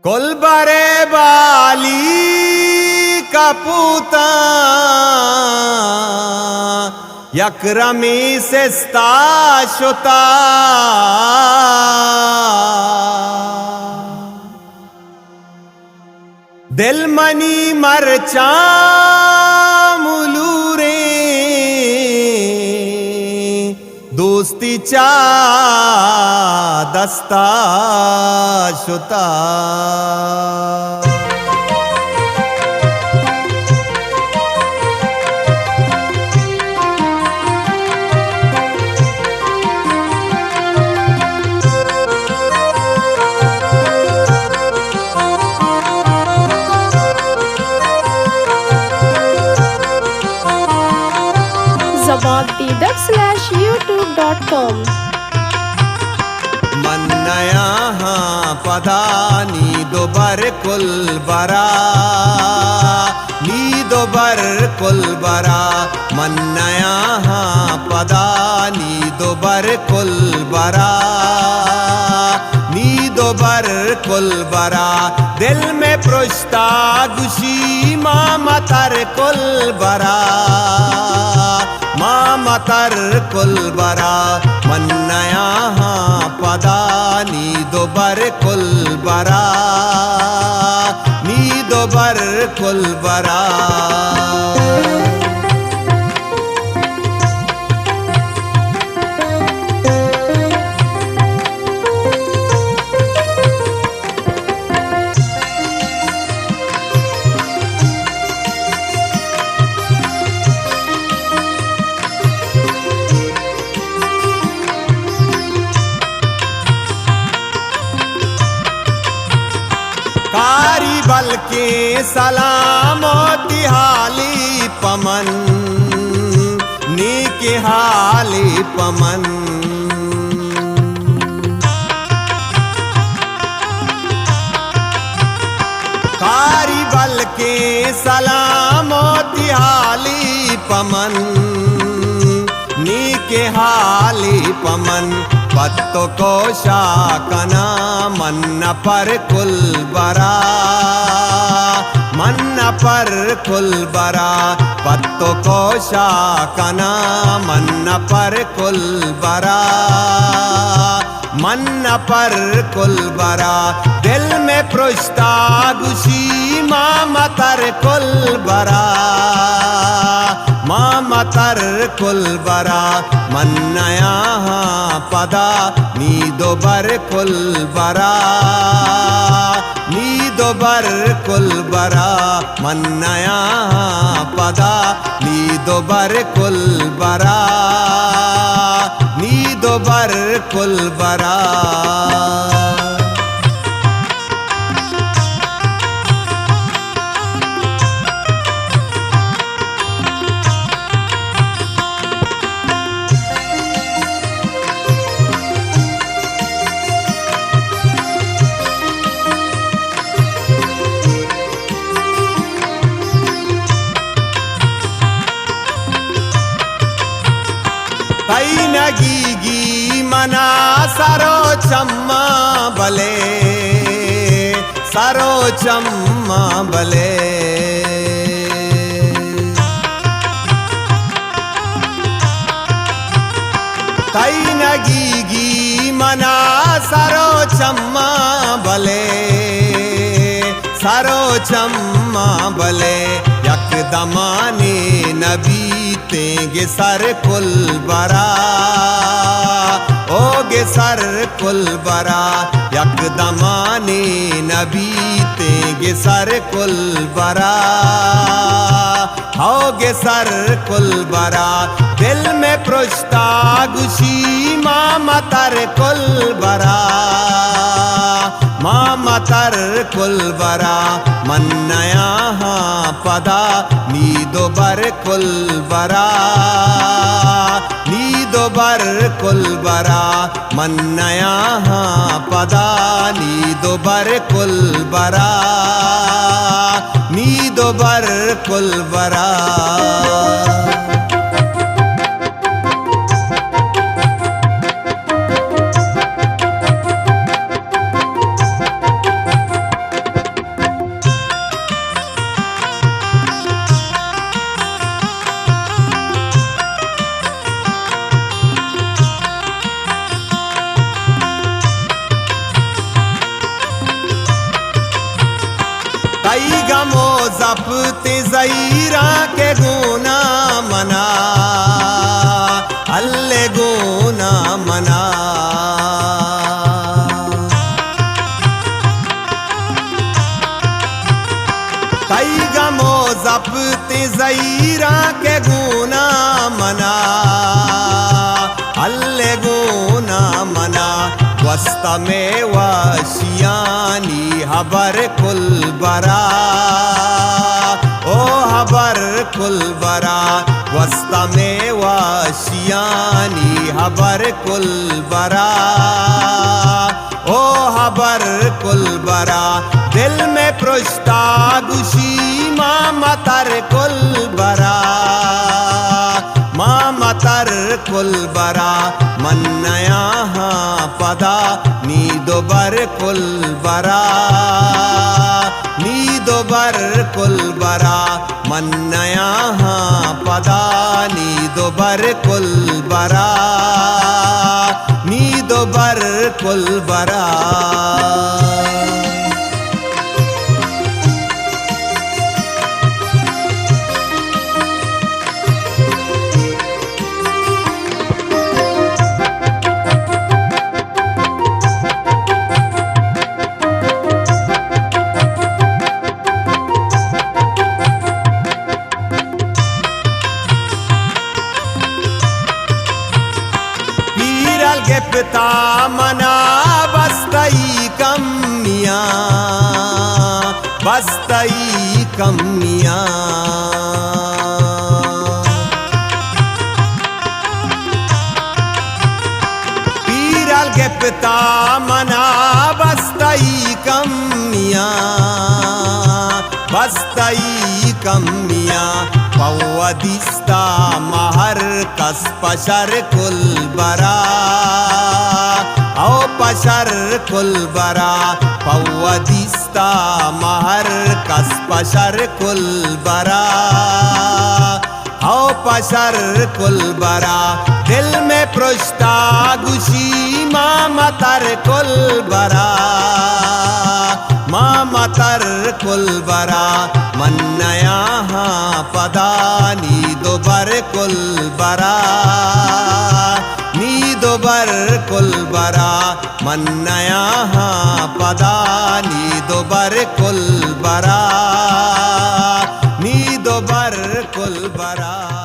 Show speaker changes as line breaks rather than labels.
कोलबरे बाली कपूता यक्रमी से स्ताशुता दिलमनी मरचा मुलूरे दोस्ती चा दस्ता शुता
zababdidak/youtube.com
मन्नया पदानी दोबर कुलबरा नी दोबर कुलबरा मन्नया पदानी दोबर कुलबरा नी दोबर कुलबरा दिल में पृष्ठा गुशी मामतर कुलबरा मामतर कुलबरा मन्नया पदानी दोबर कुलबरा नी दोबर कुलबरा कारी बल के सलामती हाली पमन नीक हाली पमन कारी बल के सलामती हाली पमन नीक हाली पमन पत्तो को शाकना मन्न पर कुलबरा मन्न पर कुलबरा पत्तो को शाकना मन्न पर कुलबरा मन्न पर कुलबरा दिल में पृष्ठा गुशी मामतर कुलबरा मामतर कुलबरा मन्नया पदा नी दोबर कुलबरा नी दोबर कुलबरा मन्नया पदा नी दोबर कुलबरा नी दोबर कुलबरा तैनगी मना सरो चम्मा बले सरो चम्मा बले तैनगी मना सरो चम्मा बले सरो चम्मा बले यकदमाने नबी तेंगे सर कुलबरा ओगे सर कुलबरा यकदमाने नबी तेंगे सर कुलबरा होगे सर कुलबरा दिल में पृष्ठा गुशी मामतर कुलबरा मामतर कुलबरा मन्नया पदा नी दोबर कुलबरा नी दोबर कुलबरा मन्नया पदा नी दोबर कुलबरा नी दोबर कुलबरा गमो जपते ज़ईरा के गुना मना अल्ले गुना मना कई गमो जपते ज़ईरा के गुना मना अल्ले गुना मना वस्त में वशियानी हबर कुल बरा ओ हबर कुल बरा वस्त में वशियानी हबर कुल बरा ओ हबर कुल बरा दिल में पृष्ठा गुशी मामतर कुल बरा मामतर कुल बरा मन्नया पदा नीदो बर कुल बरा नीदो बर कुल बरा मन्नया पदा नीदो बर कुल बरा नीदो बर कुल बरा के पिता मना बस्तई कमिया बस्तई कमिया पीरल के पिता मना बस्तई कमिया बस्तई कमिया पौदिस्ता महर कस पशर कुल बरा औ पशर कुल बरा पौदिस्ता महर कस पशर कुल बरा औ पशर कुल बरा दिल में पृष्ठा गुशी मामतर कुल बरा मामतर कुल बरा मन्नया पदा नीदो बर कुल बरा नीदो बर कुल बरा मन्नया पदा नीदो बर कुल बरा नीदो बर कुल बरा।